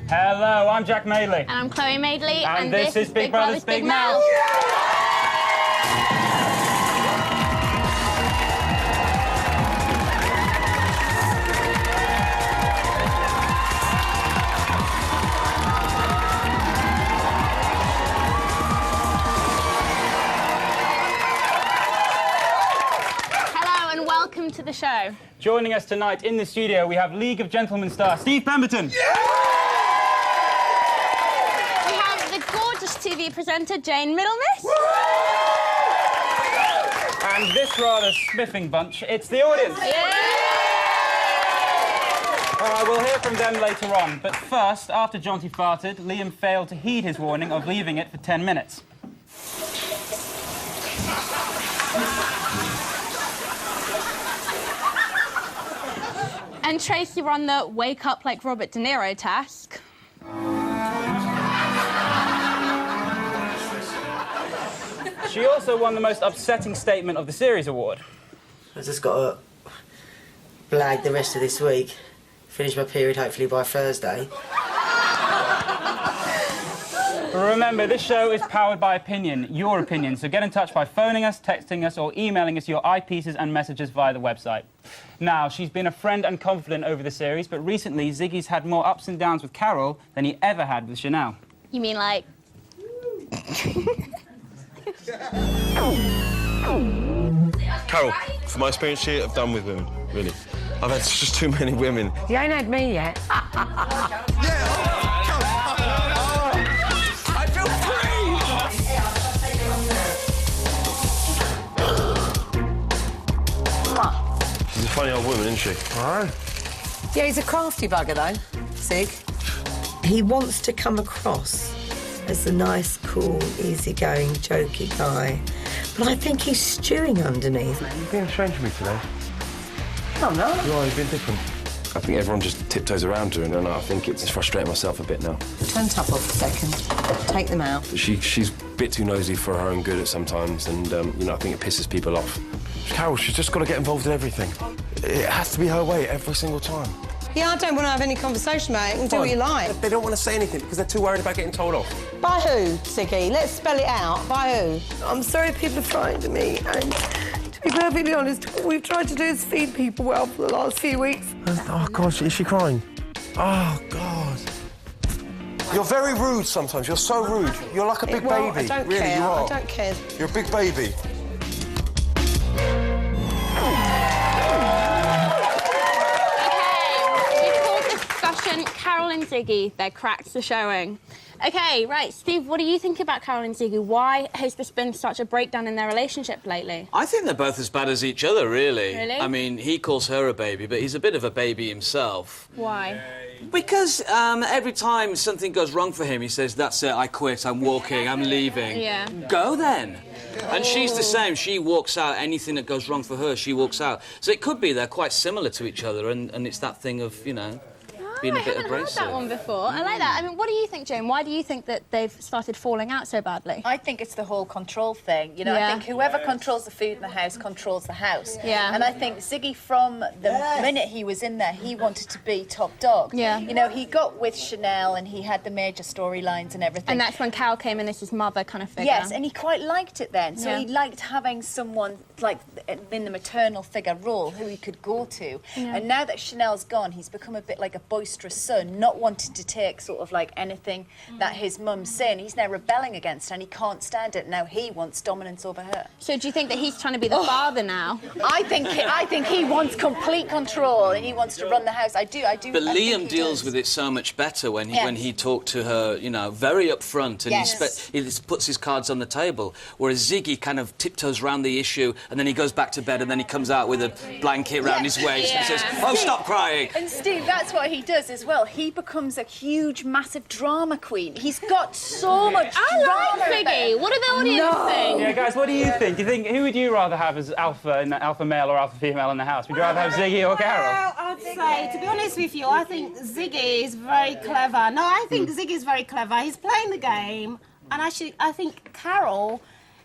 Hello, I'm Jack Madeley. And I'm Chloe Madeley. And this is Big Brother's Big Mouth. Welcome to the show. Joining us tonight in the studio, we have League of Gentlemen star Steve Pemberton. Yeah! We have the gorgeous TV presenter Jane Middlemiss. And this rather spiffing bunch, it's the audience. Yeah! All right, we'll hear from them later on. But first, after Jonty farted, Liam failed to heed his warning of leaving it for 10 minutes. And Tracy won the wake up like Robert De Niro task. She also won the most upsetting statement of the series award. I just got to blag the rest of this week, finish my period hopefully by Thursday. Remember, this show is powered by opinion, your opinion, so get in touch by phoning us, texting us or emailing us your eyepieces and messages via the website. Now, she's been a friend and confidant over the series, but recently Ziggy's had more ups and downs with Carol than he ever had with Chanel. You mean like... Carol, from my experience here, I've done with women, really. I've had just too many women. You ain't had me yet. She's a funny old woman, isn't she? Oh. Yeah, he's a crafty bugger, though, Zig. He wants to come across as a nice, cool, easygoing, jokey guy. But I think he's stewing underneath. You've been strange to me today. Oh, no. You've been different. I think everyone just tiptoes around her, and I think it's frustrating myself a bit now. Turn top off a second. Take them out. She's a bit too nosy for her own good at sometimes, and, you know, I think it pisses people off. Carol, she's just got to get involved in everything. It has to be her way every single time. Yeah, I don't want to have any conversation about it. You can do what you like. They don't want to say anything because they're too worried about getting told off. By who, Ziggy? Let's spell it out. By who? I'm sorry people are frightened of me, and to be perfectly honest, all we've tried to do is feed people well for the last few weeks. Oh, God, is she crying? Oh, God. You're very rude sometimes. You're so rude. You're like a big baby. I don't really, care. You are. I don't care. You're a big baby. Carol and Ziggy, they're cracked for showing. OK, right, Steve, what do you think about Carol and Ziggy? Why has this been such a breakdown in their relationship lately? I think they're both as bad as each other, really. Really? I mean, he calls her a baby, but he's a bit of a baby himself. Why? Because every time something goes wrong for him, he says, that's it, I quit, I'm walking, I'm leaving. Yeah. Go then. And she's the same. She walks out. Anything that goes wrong for her, she walks out. So it could be they're quite similar to each other, and it's that thing of, you know... I haven't heard that one before. I like that. I mean, what do you think, Jane? Why do you think that they've started falling out so badly? I think it's the whole control thing. You know, I think whoever controls the food in the house controls the house. Yeah. And I think Ziggy, from the minute he was in there, he wanted to be top dog. Yeah. You know, he got with Chanel and he had the major storylines and everything. And that's when Carol came in as his mother kind of figure. Yes, and he quite liked it then. So he liked having someone, like, in the maternal figure role who he could go to. Yeah. And now that Chanel's gone, he's become a bit like a boisterous son, not wanting to take sort of like anything that his mum's saying. He's now rebelling against her and he can't stand it. Now he wants dominance over her. So do you think that he's trying to be the father now? I think he wants complete control and he wants to run the house. I do. But Liam deals with it so much better when he talked to her, you know, very upfront, and he puts his cards on the table. Whereas Ziggy kind of tiptoes around the issue, and then he goes back to bed, and then he comes out with a blanket around his waist and says, "Oh, stop crying." And Steve, that's what he does as well. He becomes a huge, massive drama queen. He's got so much drama. I like Ziggy. What do the audience think? Yeah, guys, what do you think? Who would you rather have as alpha male or alpha female in the house? Would you rather have Ziggy or Carol? Well, I'd say, to be honest with you, I think Ziggy is very clever. No, I think Ziggy's very clever. He's playing the game, and I think Carol,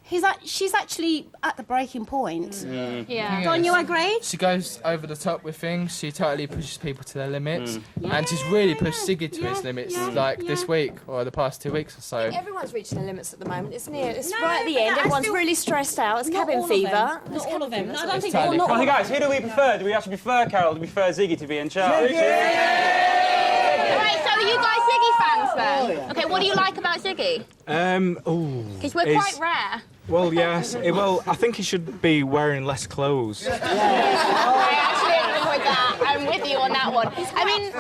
she's actually at the breaking point. Yeah. Don't you agree? She goes over the top with things. She totally pushes people to their limits, and she's really pushed Ziggy to his limits, like this week or the past 2 weeks or so. Everyone's reaching their limits at the moment, isn't it? It's right at the end. Everyone's really stressed out. It's cabin fever. Not all of them. No, I don't think totally all. Well, guys, who do we prefer? Do we actually prefer Carol? Do we prefer Ziggy to be in charge? Right, so are you guys Ziggy fans then? Okay, what do you like about Ziggy? Because we're quite rare. Well, yes. Well, I think he should be wearing less clothes. I actually agree with that. I'm with you on that one. I mean,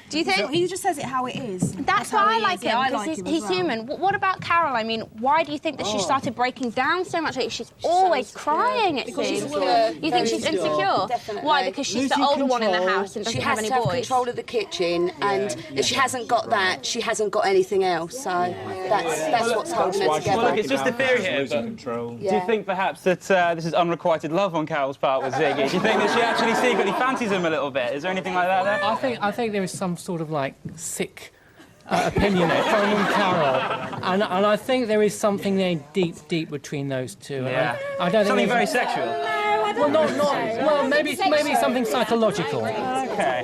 do you think... He just says it how it is. That's why I like him, because he's human. What about Carol? I mean, why do you think that she started breaking down so much? Like, she's always crying, it seems. You think she's insecure? Definitely. Why? Because she's the older one in the house and doesn't have any boys? She has to have control of the kitchen, and if she hasn't got that, she hasn't got anything else. So that's what's holding her together. Well, look, it's just a theory here, but do you think perhaps that this is unrequited love on Carol's part with Ziggy? Do you think that she actually secretly fancies him a little bit? Is there anything like that there? I think there is some sort of like sick opinion there from Carol, and I think there is something there deep between those two. Yeah. I don't think Something very sexual. Well, well, maybe something psychological. Okay.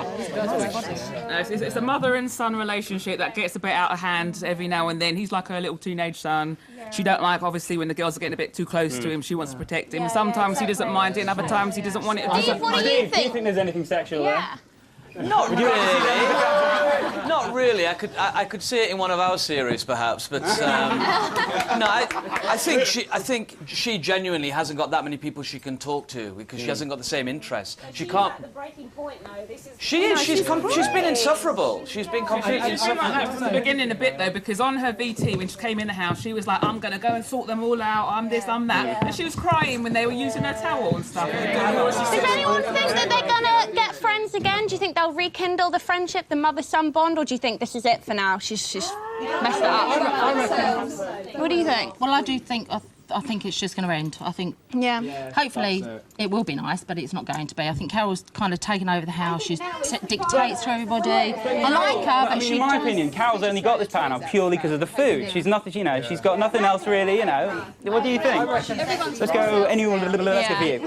It's a mother and son relationship that gets a bit out of hand every now and then. He's like her little teenage son. She don't like, obviously, when the girls are getting a bit too close to him. She wants to protect him. Sometimes he doesn't mind it, and other times he doesn't want it. Steve, what do you think? Do you think there's anything sexual there? Not really. Not really. I could see it in one of our series, perhaps, but no. I think she genuinely hasn't got that many people she can talk to because she hasn't got the same interests. She can't. At the breaking point, though. This is. She is. She's been insufferable. She's been completely insufferable. That was the beginning a bit though, because on her VT when she came in the house, she was like, "I'm going to go and sort them all out. I'm this, I'm that," and she was crying when they were using her towel and stuff. Does anyone think that they're going to get friends again? Do you think they'll rekindle the friendship, the mother-son bond, or do you think this is it for now? She's messed it up. What do you think? Well, I do think. I think it's just going to end. I think, hopefully, it will be nice, but it's not going to be. I think Carol's kind of taken over the house. She dictates to everybody. I like her, but in my opinion, Carol's only got this power now purely because of the food. She's nothing, she's got nothing else really, What do you think? Let's go, anyone, let's go for you.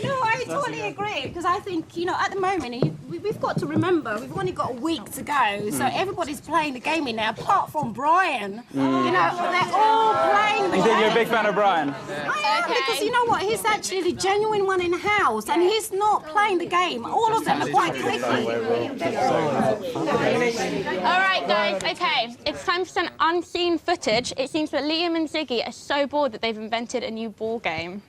No, I totally agree, because I think, at the moment, we've got to remember, we've only got a week to go, so everybody's playing the game in now, apart from Brian. They're all playing the You think you're a big fan of Brian? I am, because you know what? He's actually the genuine one in the house, and he's not playing the game. All of them are quite clicky. All right, guys, okay. It's time for some unseen footage. It seems that Liam and Ziggy are so bored that they've invented a new ball game.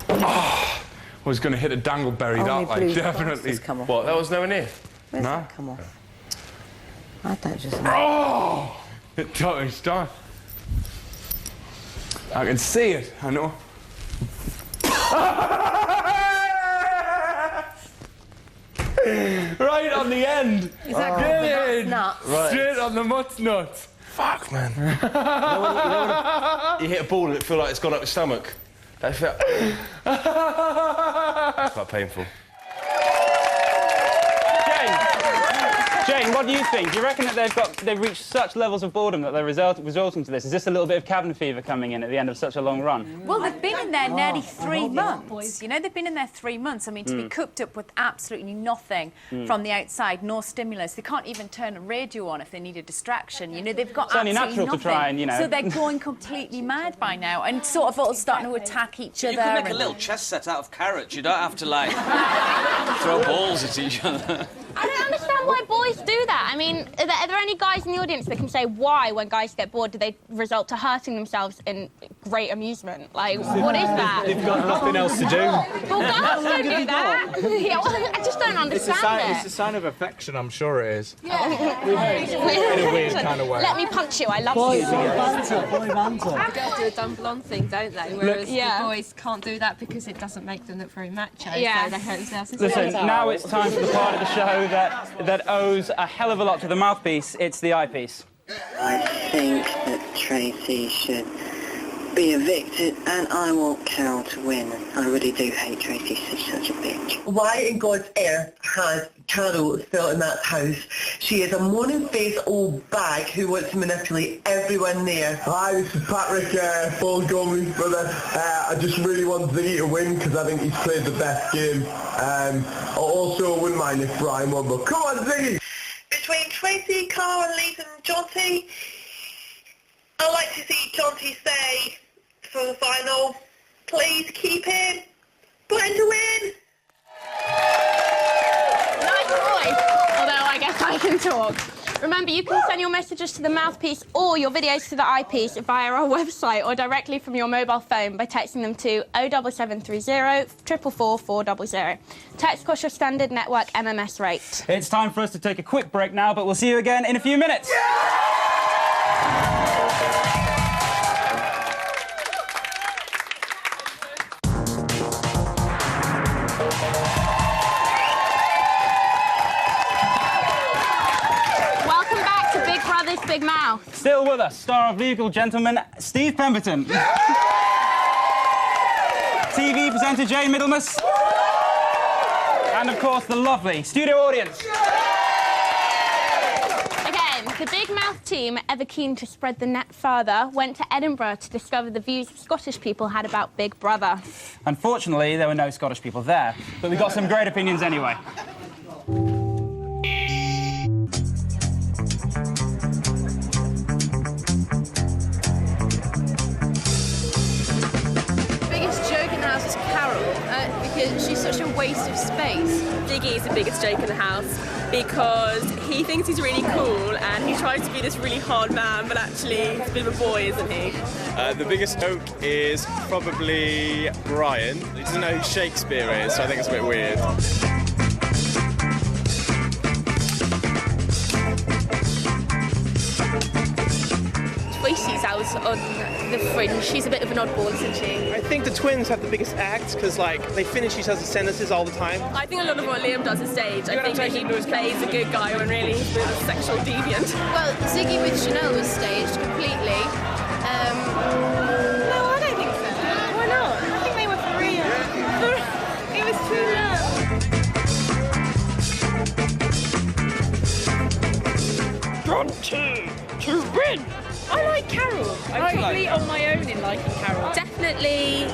I was going to hit a dangleberry that way, definitely. What, that was nowhere near? Where's that come off? I don't just know. Oh! It totally started. I can see it, I know. Right on the end. Is that good? Nuts. Right. Straight on the mutt nut. Fuck, man. You hit a ball and it feels like it's gone up your stomach. That felt... It's quite painful. Jane, what do you think? Do you reckon that they've reached such levels of boredom that they're resorting to this? Is this a little bit of cabin fever coming in at the end of such a long run? Well, they've been in there nearly 3 months. They've been in there 3 months. I mean, to be cooped up with absolutely nothing from the outside, no stimulus. They can't even turn a radio on if they need a distraction. They've got absolutely nothing. It's only natural to try and, So they're going completely mad by now and sort of all starting to attack each other. You can make a little chess set out of carrots. You don't have to, throw balls at each other. I don't understand why boys do that. I mean, are there any guys in the audience that can say why, when guys get bored, do they result to hurting themselves in great amusement? What is that? They've got nothing else to do. Well, girls don't do that. I just don't understand It's a sign of affection, I'm sure it is. Yeah. In a weird kind of way. Let me punch you, I love you. Boy banter. The girls do a dumb blonde thing, don't they? Whereas the boys can't do that because it doesn't make them look very macho. Yeah. So they hurt themselves. Listen, now it's time for the part of the show that owes a hell of a lot to the mouthpiece. It's the eyepiece. I think that Tracy should be evicted, and I want Carol to win. I really do hate Tracy. She's such a bitch. Why in God's earth has Carol still in that house? She is a moaning-faced old bag who wants to manipulate everyone there. Hi, this is Patrick Gomez, brother. I just really want Ziggy to win because I think he's played the best game. I also wouldn't mind if Brian won, but come on, Ziggy! Between Tracy, Carl and Lisa and Jonty, I'd like to see Jonty stay for the final. Please keep him. Plan to win. Nice voice. Although I guess I can talk. Remember, you can send your messages to the mouthpiece or your videos to the eyepiece via our website or directly from your mobile phone by texting them to 07730 444 400. Text costs your standard network MMS rate. It's time for us to take a quick break now, but we'll see you again in a few minutes. Big Mouth. Still with us, star of Legal Gentleman, Steve Pemberton. TV presenter Jane Middlemas. And, of course, the lovely studio audience. Again, the Big Mouth team, ever keen to spread the net further, went to Edinburgh to discover the views Scottish people had about Big Brother. Unfortunately, there were no Scottish people there, but we got some great opinions anyway. Because she's such a waste of space. Diggy is the biggest joke in the house because he thinks he's really cool and he tries to be this really hard man, but actually he's a bit of a boy, isn't he? The biggest joke is probably Brian. He doesn't know who Shakespeare is, so I think it's a bit weird. Tracy's out on the fringe. She's a bit of an oddball, isn't she? I think the twins have the biggest act because, like, they finish each other's sentences all the time. I think a lot of what Liam does is stage. I think that he plays a good guy when really he's a sexual deviant. Well, Ziggy with Chanel was staged completely. No, I don't think so. Why not? I think they were for real. It was true love. Jonty to win. I like Carol. I'm completely on my own in liking Carol. Definitely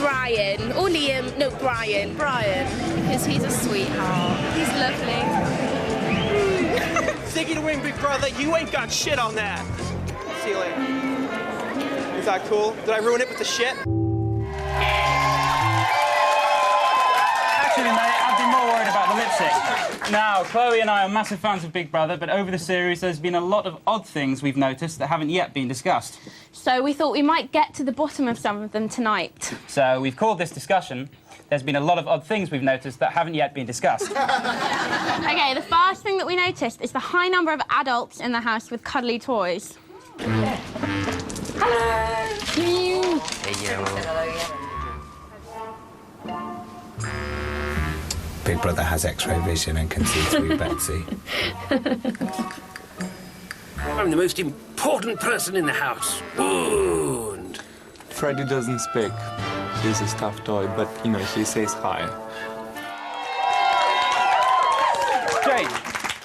Brian. Or Liam. No, Brian. Brian. Because he's a sweetheart. He's lovely. Ziggy to win, Big Brother. You ain't got shit on that. See you later. Is that cool? Did I ruin it with the shit? Actually, mate, I'd be more worried about the lipstick. Now, Chloe and I are massive fans of Big Brother, but over the series there's been a lot of odd things we've noticed that haven't yet been discussed. So we thought we might get to the bottom of some of them tonight. So we've called this discussion, There's been a lot of odd things we've noticed that haven't yet been discussed. OK, the first thing that we noticed is the high number of adults in the house with cuddly toys. Hello! Hey, Big Brother has X-ray vision and can see through Betsy. I'm the most important person in the house. Wound. Freddy doesn't speak. She's a stuffed toy, but, you know, she says hi. Jane,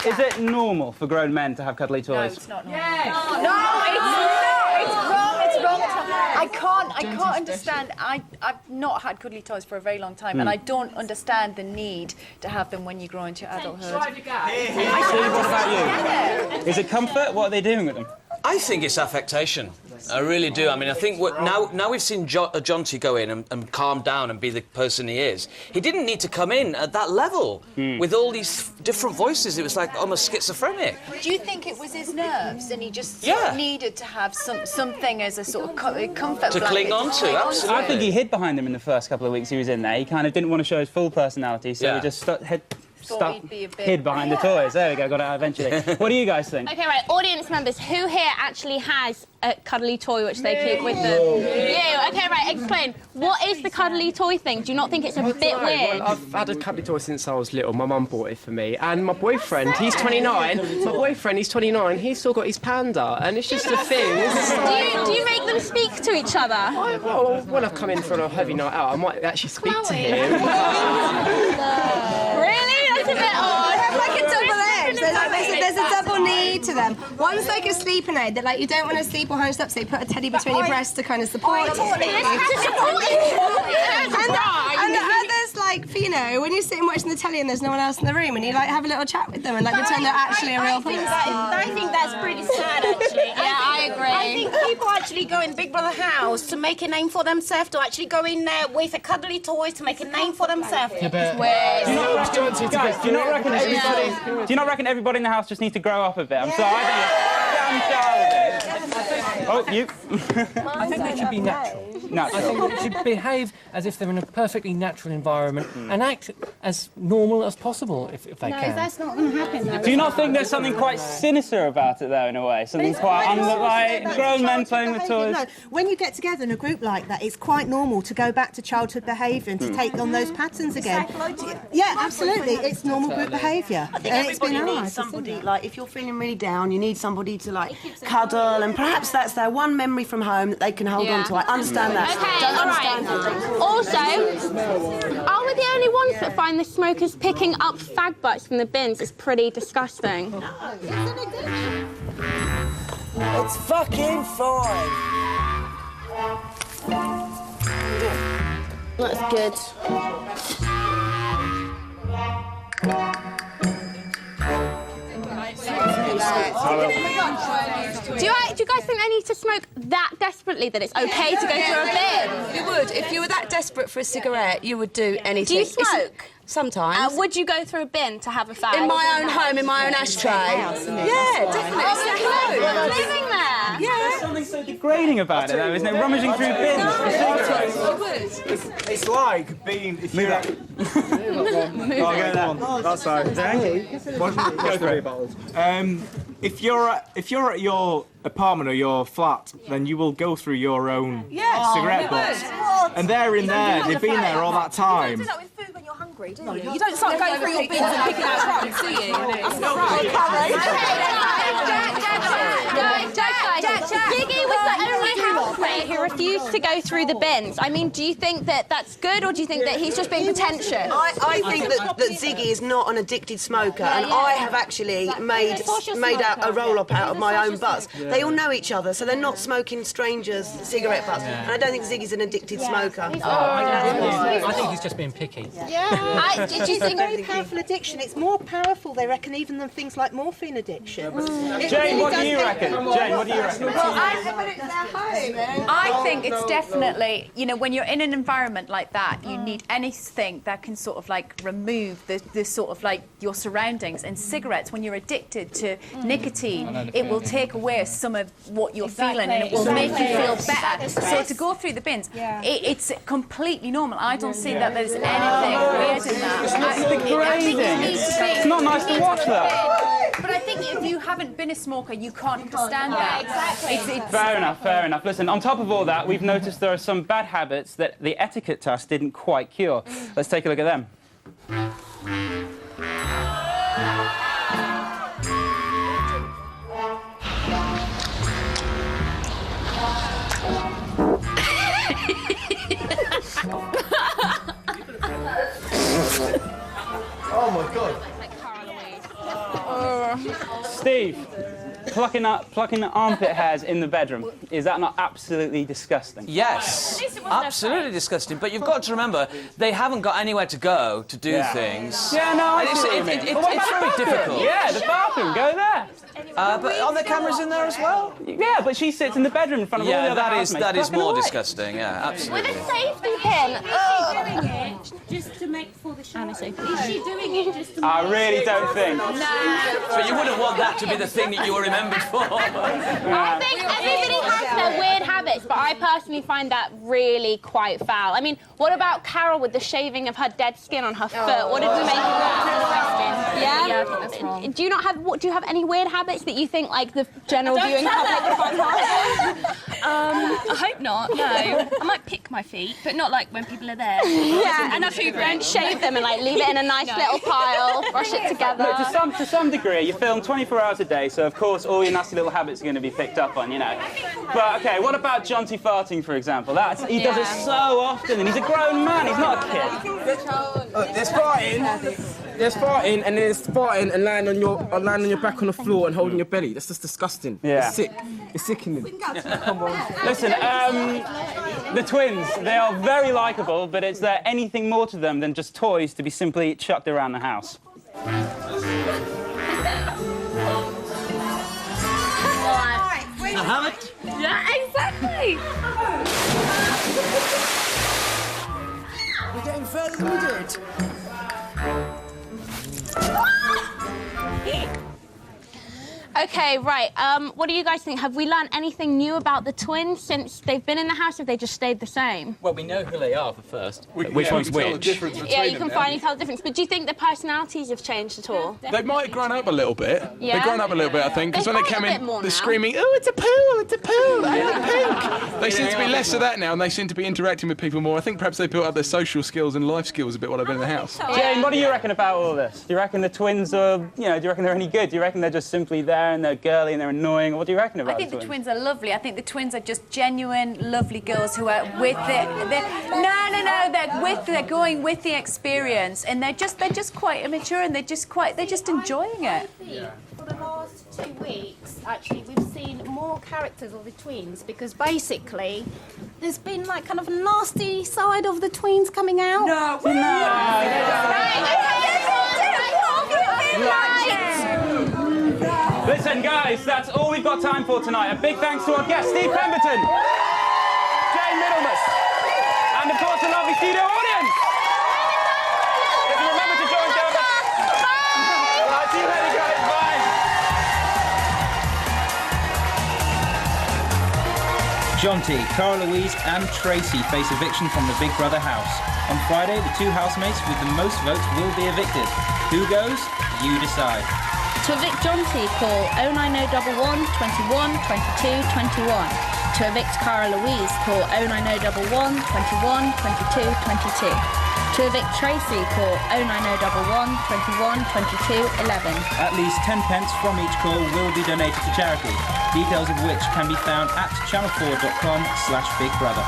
is it normal for grown men to have cuddly toys? No, it's not normal. Yes. No, it's not. It's wrong. It's wrong. I can't understand. I've not had cuddly toys for a very long time, and I don't understand the need to have them when you grow into adulthood. Steve, what about you? Is it comfort? What are they doing with them? I think it's affectation. I really do. I mean, I think now we've seen Jonty go in and calm down and be the person he is. He didn't need to come in at that level with all these different voices. It was like almost schizophrenic. Do you think it was his nerves and he just needed to have something as a sort of comfort to cling on to? Absolutely. I think he hid behind them in the first couple of weeks he was in there. He kind of didn't want to show his full personality, so he just stuff he'd be a bit... hid behind the toys. There we go, got it out eventually. What do you guys think? Okay, right, audience members, who here actually has a cuddly toy which they keep with them? You. Okay, right, explain. What is the cuddly toy thing? Do you not think it's a bit weird? Well, I've had a cuddly toy since I was little. My mum bought it for me. And my boyfriend, he's 29. My boyfriend, he's 29. He's still got his panda. And it's just a thing. Do you make them speak to each other? Well, when I come in for a heavy night out, I might actually speak to him. Really? That's a bit odd. Like a double edge. There's a double need to them. One's like a sleeping aid that like you don't want to sleep or hunched up, so you put a teddy between your breasts to kind of support you. And the others, like, for, you know, when you're sitting watching the telly and there's no one else in the room and you like have a little chat with them and like pretend they're actually a real person. I think that's pretty sad, actually. Yeah, I agree. I think people actually go in Big Brother house to make a name for themselves, to actually go in there with a cuddly toys to make a name for themselves. Do you not reckon everybody in the house just needs to grow up a bit? I'm sorry, I think it's damn childish. Oh, you. I think they should be natural. I think they should behave as if they're in a perfectly natural environment and act as normal as possible if they can. No, that's not going to happen, though. Do you not think there's something quite sinister about it, though, in a way? Something quite like grown men playing with toys? No, when you get together in a group like that, it's quite normal to go back to childhood behaviour and to take on those patterns again. Yeah, absolutely. It's normal group behaviour. I think everybody needs somebody, like, if you're feeling really down, you need somebody to, like, cuddle, and perhaps that's their one memory from home that they can hold on to. I understand that. Okay, Don't all right. understand. Also, are we the only ones that find the smokers picking up fag butts from the bins is pretty disgusting? It's fucking fine. That's good. Do you guys think they need to smoke that desperately that it's okay to go through a bin? You would. If you were that desperate for a cigarette, you would do anything. Do you smoke? Sometimes. Would you go through a bin to have a fag? In my own home, in my own ashtray. Yeah, definitely. Oh, living there? Yeah. There's something so degrading about it, though, isn't it? Rummaging through bins. It's like being... If you're... That's fine. If you're at your apartment or your flat, then you will go through your own cigarette butts. And they're in there, they've been there all that time. You don't do that with food when you're hungry, do you? You don't start going through your bins and picking out crumbs, do you? That's not right. Ziggy was the only housemate who refused to go through the bins. I mean, do you think that that's good, or do you think that he's just being pretentious? I think that Ziggy is not an addicted smoker, and I have actually made out a roll-up out of my own butts. They all know each other, so they're not smoking strangers' cigarette butts. And I don't think Ziggy's an addicted smoker. I think he's just being picky. Yeah. Did you It's a think very powerful addiction. It's more powerful, they reckon, even than things like morphine addiction. Jane, what do you reckon? Jane, what do you reckon? I think it's definitely, you know, when you're in an environment like that, you need anything that can sort of like remove the sort of like your surroundings. And cigarettes, when you're addicted to nicotine, it will take away some of what you're feeling and it will make you feel better. So to go through the bins, it's completely normal. I don't see that there's anything weird in that. It's not nice to watch that. But I think if you haven't been a smoker, you can't understand that. Fair enough, fair enough. Listen, on top of all that, we've noticed there are some bad habits that the etiquette test didn't quite cure. Let's take a look at them. Oh my God. Steve, plucking armpit hairs in the bedroom, is that not absolutely disgusting? Yes, absolutely disgusting. But you've got to remember, they haven't got anywhere to go to do things. Yeah, no, And it's very difficult. Yeah, the bathroom, go there. But are there cameras in there as well? Yeah, but she sits in the bedroom in front of all the other housemates. that is Fucking more away. disgusting. Yeah, absolutely. With a safety pin. Is she doing it just to make for the show? Is she doing it just to make I really don't think. So you wouldn't want that to be the thing that you were remembered for. I think everybody has their weird habits, but I personally find that really quite foul. I mean, what about Carol with the shaving of her dead skin on her foot? What did you make of that? Yeah, I think that's wrong. Do you have any weird habits that you think like the general viewing public would find harmful? I hope not, no. I might pick my feet, but not like when people are there. Yeah, And I'll shave don't shave them and like leave it in a nice little pile, brush it together. Look, to some degree, you film 24 hours a day, so of course all your nasty little habits are going to be picked up on, you know. But okay, what about Jonty farting, for example? He does it so often, and he's a grown man. He's not a kid. There's farting, and then there's farting and lying on your back on the floor and holding your belly. That's just disgusting. Yeah. It's sick. It's sickening. Come on. Listen, the twins, they are very likeable, but is there anything more to them than just toys to be simply chucked around the house? A helmet? Yeah, exactly. We're getting further than we did. Okay, right. What do you guys think? Have we learned anything new about the twins since they've been in the house? Have they just stayed the same? Well, we know who they are for first. Which one's which? Yeah, you can finally tell the difference. But do you think their personalities have changed at all? They might have grown up a little bit. Yeah? They've grown up a little bit, I think, because when they They've came grown a in, bit more they're now. screaming, "Oh, it's a pool! It's a pool! I like pink!" They seem to be less of that now, and they seem to be interacting with people more. I think perhaps they built up their social skills and life skills a bit while they've been in the house. Jane, what do you reckon about all this? Do you reckon the twins are, do you reckon they're any good? Do you reckon they're just simply there and they're girly and they're annoying? What do you reckon about I think the the twins? twins are lovely. I think the twins are just genuine, lovely girls who are with they're going with the experience, and they're just quite immature, and they're just enjoying it. For the last 2 weeks, actually, we've seen more characters of the twins because basically there's been like kind of a nasty side of the twins coming out. Listen, guys, that's all we've got time for tonight. A big thanks to our guest, Steve Pemberton, Jane Middlemas, and of course the lovely studio audience. If you remember to join Derby. Right, see you later, guys. Bye. Jonty, Cara Louise and Tracy face eviction from the Big Brother house. On Friday, the two housemates with the most votes will be evicted. Who goes? You decide. To evict Jonty, call 09011 21 22 21. To evict Cara Louise, call 09011 21 22 22. To evict Tracy, call 09011 21 22 11. At least 10 pence from each call will be donated to charity, details of which can be found at channel4.com/bigbrother.